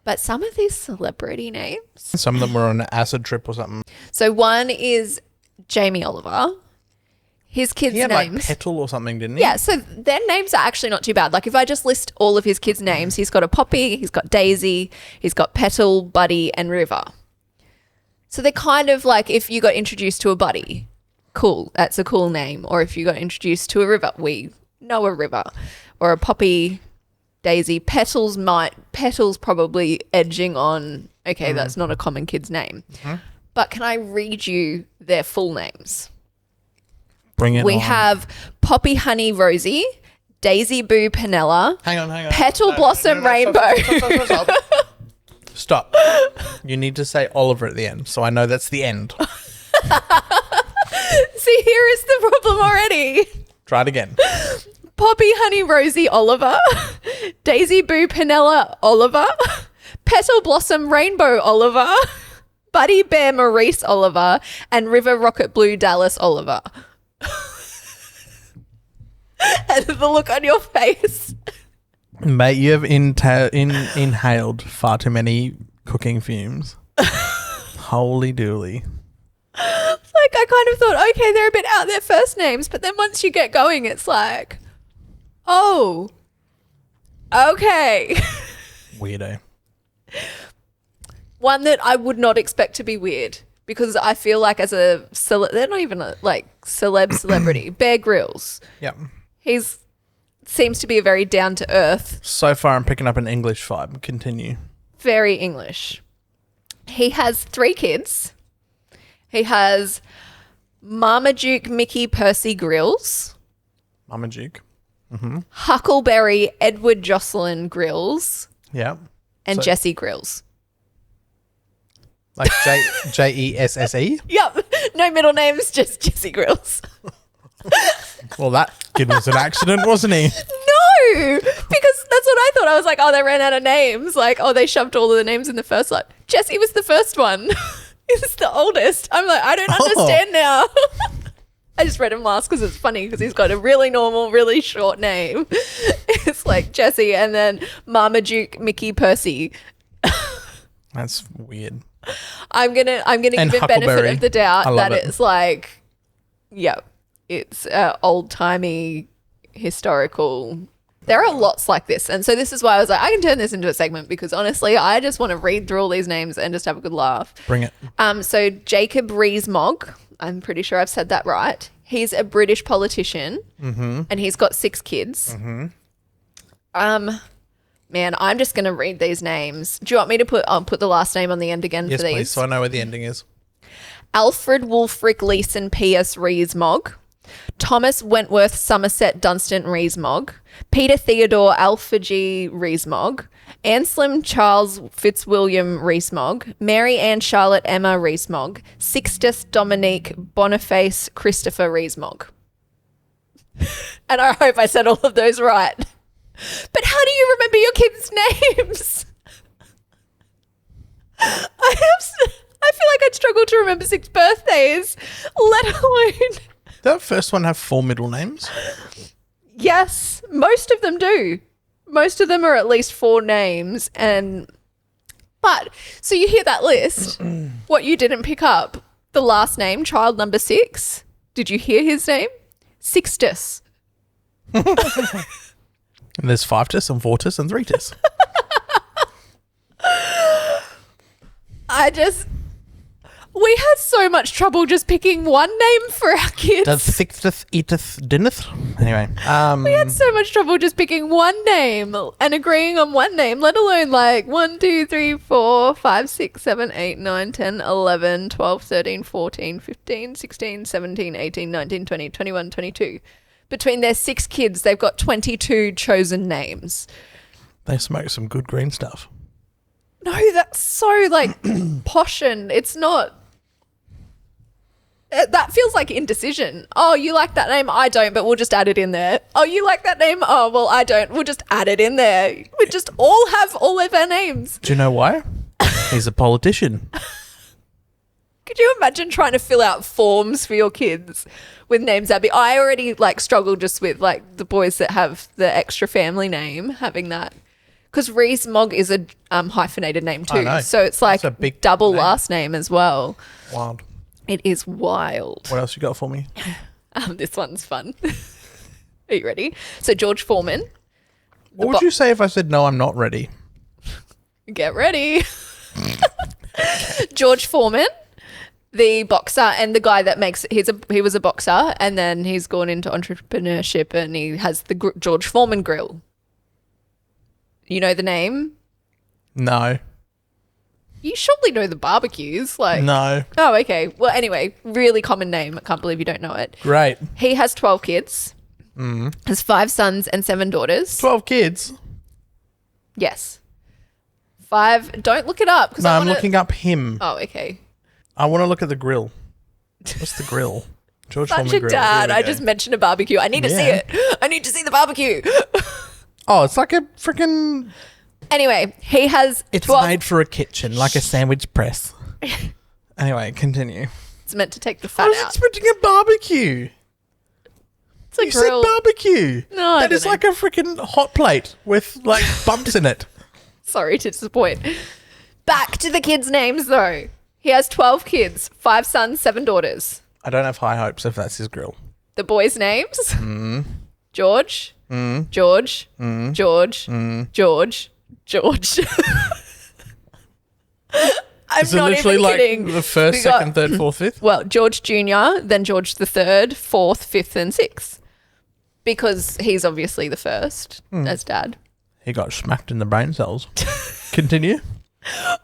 But some of these celebrity names. Some of them were on an acid trip or something. So one is Jamie Oliver. His kids' He had names. like Petal or something, didn't he? Yeah, so their names are actually not too bad. Like if I just list all of his kids' names, he's got a Poppy, he's got Daisy, he's got Petal, Buddy, and River. So they're kind of like if you got introduced to a Buddy, cool, that's a cool name. Or if you got introduced to a River, we know a River. Or a Poppy, Daisy. Petal's probably edging on, okay, that's not a common kid's name. But can I read you their full names? Bring it We on. have Poppy Honey Rosie, Daisy Boo Penella, Hang on. Petal Blossom Rainbow. Stop. You need to say Oliver at the end, so I know that's the end. See, here is the problem already. Try it again. Poppy Honey Rosie Oliver, Daisy Boo Penella Oliver, Petal Blossom Rainbow Oliver, Buddy Bear Maurice Oliver, and River Rocket Blue Dallas Oliver. And the look on your face. Mate, you have inhaled far too many cooking fumes. Holy dooly. Like I kind of thought, okay, they're a bit out there first names, but then once you get going, it's like, oh, okay. Weirdo. One that I would not expect to be weird because I feel like as a they're not even celebrity. Bear Grylls. Yep. He's seems to be a very down to earth, So far, I'm picking up an English vibe. Continue. very English. He has 3 kids. He has Marmaduke Mickey Percy Grylls, Mama Duke. Huckleberry Edward Jocelyn Grylls, Yeah. and So- Jessie Grylls. Like Jesse? Yep, no middle names, just Jessie Grylls. Well, that kid was an accident, wasn't he? No, because that's what I thought. I was like, oh, they ran out of names. Like, oh, they shoved all of the names in the first lot. Jessie was the first one. He's the oldest. I'm like, I don't understand now. I just read him last because it's funny because he's got a really normal, really short name. It's like Jessie and then Marmaduke Mickey Percy. That's weird. I'm gonna And give it benefit Huckleberry. of the doubt I love that it. it's like, yeah, it's old timey historical. There are lots like this, and so this is why I was like, I can turn this into a segment because honestly, I just want to read through all these names and just have a good laugh. Bring it. So Jacob Rees-Mogg, I'm pretty sure I've said that right. He's a British politician, and he's got 6 kids. Man, I'm just going to read these names. Do you want me to put the last name on the end again Yes, for these? please, so I know where the ending is. Alfred Wulfric Leeson P.S. Rees-Mogg, Thomas Wentworth Somerset Dunstan Rees-Mogg, Peter Theodore Alfred Rees-Mogg, Anselm Charles Fitzwilliam Rees-Mogg, Mary Ann Charlotte Emma Rees-Mogg, Sixtus Dominique Boniface Christopher Rees-Mogg. And I hope I said all of those right. But how do you remember your kids' names? I feel like I'd struggle to remember 6 birthdays, let alone... Did that first one have 4 middle names? Yes, most of them do. Most of them are at least 4 names. But, so you hear that list. What you didn't pick up, the last name, child number 6. Did you hear his name? Sixtus. And there's 5tis and 4tis and 3tis. We had so much trouble just picking one name for our kids. Does 6th, 8th, dinneth? Anyway. We had so much trouble just picking one name and agreeing on one name, let alone like 1, 2, 3, 4, 5, 6, 7, 8, 9, 10, 11, 12, 13, 14, 15, 16, 17, 18, 19, 20, 21, 22. Between their 6 kids, they've got 22 chosen names. They smoke some good green stuff. No, that's so like posh and it's not. That feels like indecision. Oh, you like that name? I don't, but we'll just add it in there. Oh, you like that name? Oh, well, I don't. We'll just add it in there. We just all have all of our names. Do you know why? He's a politician. Could you imagine trying to fill out forms for your kids with names? I already like struggle just with like the boys that have the extra family name, having that Because Rees-Mogg is a hyphenated name I know. too. So it's like That's a big double name. last name as well. Wild. It is wild. What else you got for me? This one's fun. Are you ready? So George Foreman. What would you say if I said, no, I'm not ready? Get ready. George Foreman, the boxer and the guy that makes he was a boxer and then he's gone into entrepreneurship and he has the George Foreman grill. You know the name? No. You surely know the barbecues. Like No. Oh, okay. Well, anyway, really common name. I can't believe you don't know it. Great. He has 12 kids. Has 5 sons and 7 daughters. 12 kids? Yes. 5. Don't look it up. No, I'm looking up him. Oh, okay. I want to look at the grill. What's the grill? George Such Foreman a grill. dad. Here we I go. just mentioned a barbecue. I need to see Yeah. it. I need to see the barbecue. Oh, it's like a freaking... Anyway, he has It's 12. made for a kitchen, like a sandwich press. Anyway, continue. It's meant to take the I fat was out. expecting a barbecue. It's a You grill. said barbecue. No, I That don't is know. like a freaking hot plate with like bumps in it. Sorry to disappoint. Back to the kids' names though. He has 12 kids, 5 sons, 7 daughters. I don't have high hopes if that's his grill. The boys' names? George, George, George, George, George. I'm Is it not literally even like kidding. the first, We got- second, third, fourth, fifth? Well, George Jr., then George the 3rd, 4th, 5th, and 6th. Because he's obviously the first as dad. He got smacked in the brain cells. Continue.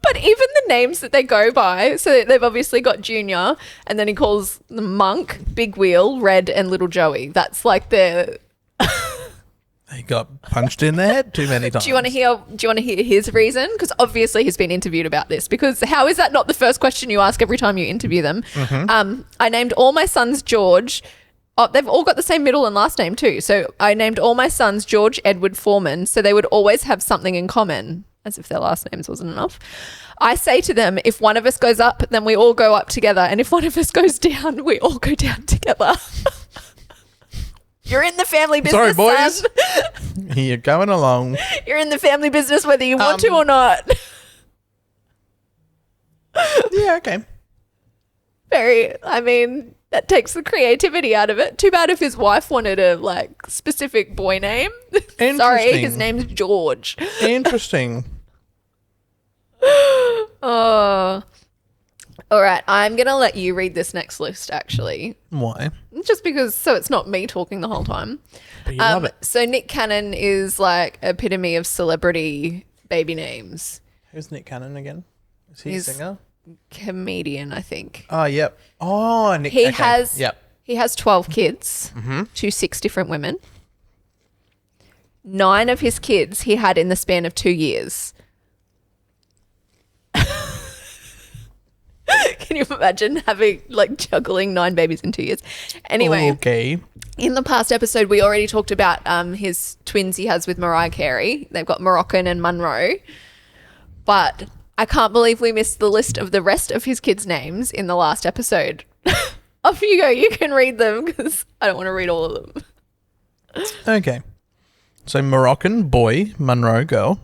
But even the names that they go by, so they've obviously got Junior, and then he calls the Monk, Big Wheel, Red, and Little Joey. That's like their... He got punched in the head too many times. Do you want to hear his reason? Because obviously he's been interviewed about this. Because how is that not the first question you ask every time you interview them? I named all my sons George. Oh, they've all got the same middle and last name too. So I named all my sons George Edward Foreman, so they would always have something in common, as if their last names wasn't enough. I say to them, if one of us goes up, then we all go up together. And if one of us goes down, we all go down together. You're in the family business, Sorry, boys. son. You're going along. You're in the family business whether you want to or not. Yeah, okay. That takes the creativity out of it. Too bad if his wife wanted a specific boy name. Sorry, his Interesting. name's George. Interesting. Oh. All right, I'm going to let you read this next list actually. Why? Just because so it's not me talking the whole time. But you love it. So Nick Cannon is like epitome of celebrity baby names. Who's Nick Cannon again? Is he He's- a singer? Comedian, I think. Oh, yep. Oh, Nick. He okay. has Yep. He has 12 kids to 6 different women. 9 of his kids he had in the span of 2 years. Can you imagine having juggling 9 babies in 2 years? Anyway, Okay. in the past episode, we already talked about his twins he has with Mariah Carey. They've got Moroccan and Monroe. But I can't believe we missed the list of the rest of his kids' names in the last episode. Off you go. You can read them because I don't want to read all of them. Okay. So Moroccan boy, Monroe girl.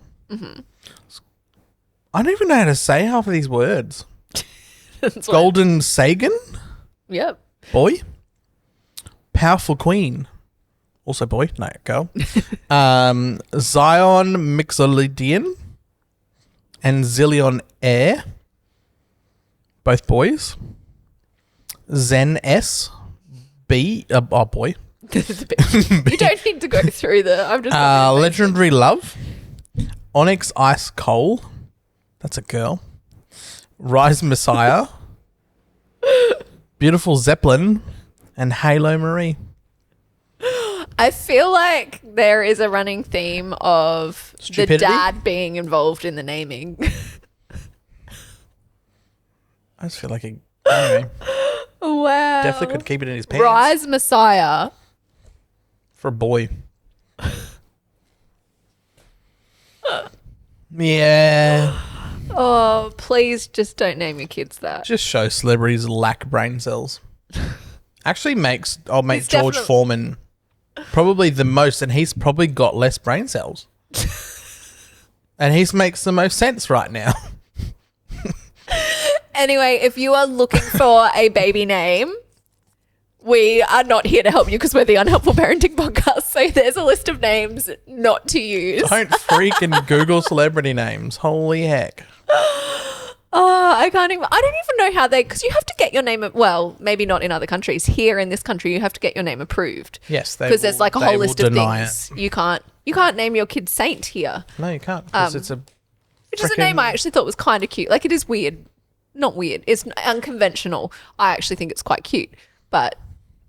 I don't even know how to say half of these words. That's why- Golden Sagan, Yep. boy. Powerful Queen, also boy, no, girl. Zion Mixolydian and Zillion Air, both boys. Zen S, boy. You don't need to go through I'm just Legendary Love, Onyx Ice Coal, that's a girl. Rise Messiah, Beautiful Zeppelin, and Halo Marie. I feel like there is a running theme of Stupidity? the dad being involved in the naming. I just feel like he anyway, Wow. definitely could keep it in his pants. Rise Messiah. For a boy. Yeah. Oh, please just don't name your kids that. Just show celebrities lack brain cells. Actually I'll make He's George definitely- Foreman probably the most, and he's probably got less brain cells. And his makes the most sense right now. Anyway, if you are looking for a baby name, we are not here to help you because we're the Unhelpful Parenting Podcast. So there's a list of names not to use. Don't freaking Google celebrity names. Holy heck. I don't even know how because you have to get your name, well, maybe not in other countries. Here in this country, you have to get your name approved. Yes, because there's like a whole list of deny things. You can't name your kid Saint here. No, you can't, because which is a name I actually thought was kind of cute. Like, it is weird. Not weird. It's unconventional. I actually think it's quite cute, but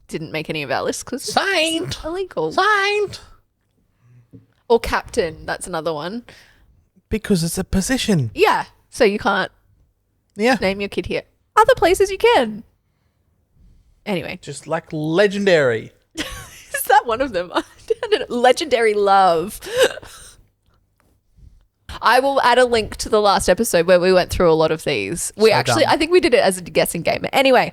didn't make any of our lists because Saint. Illegal. Saint. Or Captain. That's another one. Because it's a position. Yeah. So you can't name your kid here. Other places you can. Anyway. Just like Legendary. Is that one of them? Legendary Love. I will add a link to the last episode where we went through a lot of these. I think we did it as a guessing game. Anyway,